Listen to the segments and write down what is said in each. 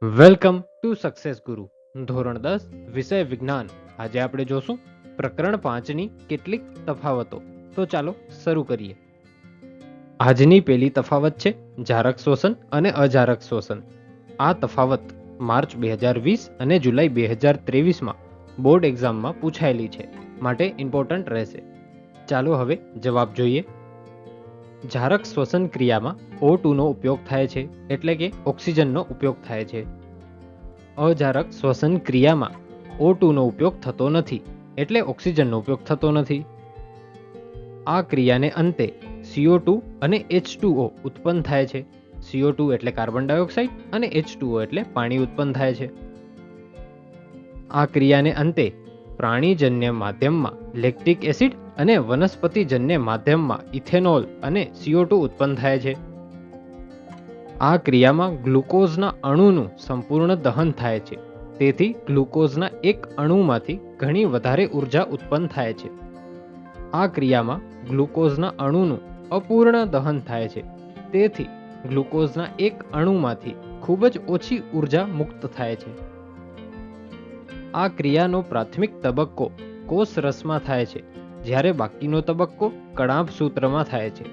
Welcome to success ગુરુ ધોરણ 10 વિષય વિજ્ઞાન. આજે આપણે જોશું પ્રકરણ 5ની કેટલીક તફાવતો. તો ચાલો શરૂ કરીએ. આજની પહેલી તફાવત છે જારક શોષણ અને અજારક શોષણ. આ તફાવત માર્ચ 2020 અને જુલાઈ 2023માં બોર્ડ એક્ઝામમાં પૂછાયેલી છે, માટે ઇમ્પોર્ટન્ટ રહેશે. ચાલો હવે જવાબ જોઈએ. જારક શ્વસન ક્રિયામાં O2 નો ઉપયોગ થાય છે, એટલે કે ઓક્સિજનનો ઉપયોગ થાય છે. અજારક શ્વસન ક્રિયામાં O2 નો ઉપયોગ થતો નથી, એટલે ઓક્સિજનનો ઉપયોગ થતો નથી. આ ક્રિયાને અંતે CO2 અને H2O ઉત્પન્ન થાય છે. CO2 એટલે કાર્બન ડાયોક્સાઇડ અને H2O એટલે પાણી ઉત્પન્ન થાય છે. આ ક્રિયાને અંતે પ્રાણીજન્ય માધ્યમમાં લેક્ટિક એસિડ અને વનસ્પતિજન્ય માધ્યમમાં ઇથેનોલ અને CO2 ઉત્પન્ન થાય છે. આ ક્રિયામાં ગ્લુકોઝના અણુનું સંપૂર્ણ દહન થાય છે, તેથી ગ્લુકોઝના એક અણુમાંથી ઘણી વધારે ઉર્જા ઉત્પન્ન થાય છે. આ ક્રિયામાં ગ્લુકોઝના અણુનું અપૂર્ણ દહન થાય છે, તેથી ગ્લુકોઝના એક અણુમાંથી ખૂબ જ ઓછી ઉર્જા મુક્ત થાય છે. આ ક્રિયાનો પ્રાથમિક તબક્કો કોષ રસમાં થાય છે, જ્યારે બાકીનો તબક્કો કણાભ સૂત્રમાં થાય છે.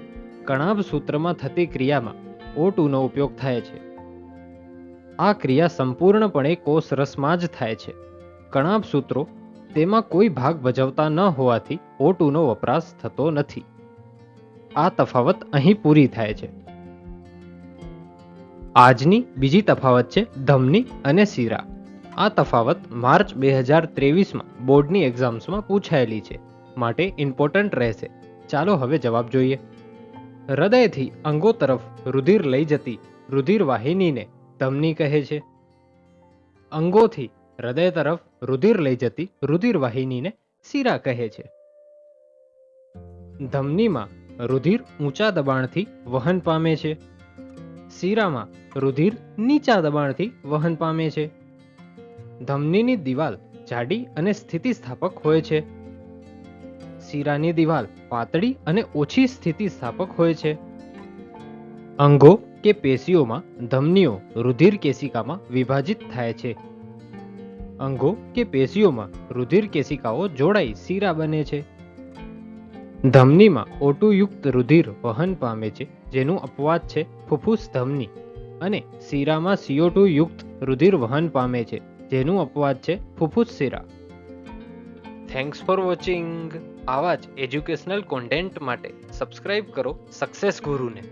કણાભ સૂત્રમાં થતી ક્રિયામાં O2 નો ઉપયોગ થાય છે. આ ક્રિયા સંપૂર્ણપણે કોષ રસમાં જ થાય છે. કણાભ સૂત્રો તેમાં કોઈ ભાગ ભજવતા ન હોવાથી O2 નો વપરાશ થતો નથી. આ તફાવત અહીં પૂરી થાય છે. આજની બીજી તફાવત છે ધમની અને શીરા. આ તફાવત માર્ચ 2023માં બોર્ડની એક્ઝામ્સમાં પૂછાયેલી છે, માટે ઇમ્પોર્ટન્ટ રહેશે. ચાલો હવે જવાબ જોઈએ. હૃદયથી અંગો તરફ રુધિર લઈ જતી રુધિર વાહિનીને ધમની કહે છે. અંગોથી હૃદય તરફ રુધિર લઈ જતી રુધિર વાહિનીને શીરા કહે છે. ધમનીમાં રુધિર ઊંચા દબાણથી વહન પામે છે. શીરામાં રુધિર નીચા દબાણથી વહન પામે છે. ધમનીની દિવાલ જાડી અને સ્થિતિસ્થાપક હોય છે. શીરાની દિવાલ પાતળી અને ઓછી સ્થિતિસ્થાપક હોય છે. અંગો કે પેશીઓમાં ધમનીઓ રુધિર કેશિકામાં વિભાજિત થાય છે. અંગો કે પેશીઓમાં રુધિર કેશિકાઓ જોડાઈ શીરા બને છે. ધમનીમાં O2 યુક્ત રુધિર વહન પામે છે, જેનું અપવાદ છે ફુફ્ફુસ ધમની, અને શીરામાં CO2 યુક્ત રુધિર વહન પામે છે, જેનું અપવાદ છે ફુફ્ફુસ શીરા. Thanks for watching. આવા જ એજ્યુકેશનલ કોન્ટેન્ટ માટે સબસ્ક્રાઇબ કરો સક્સેસ ગુરુને.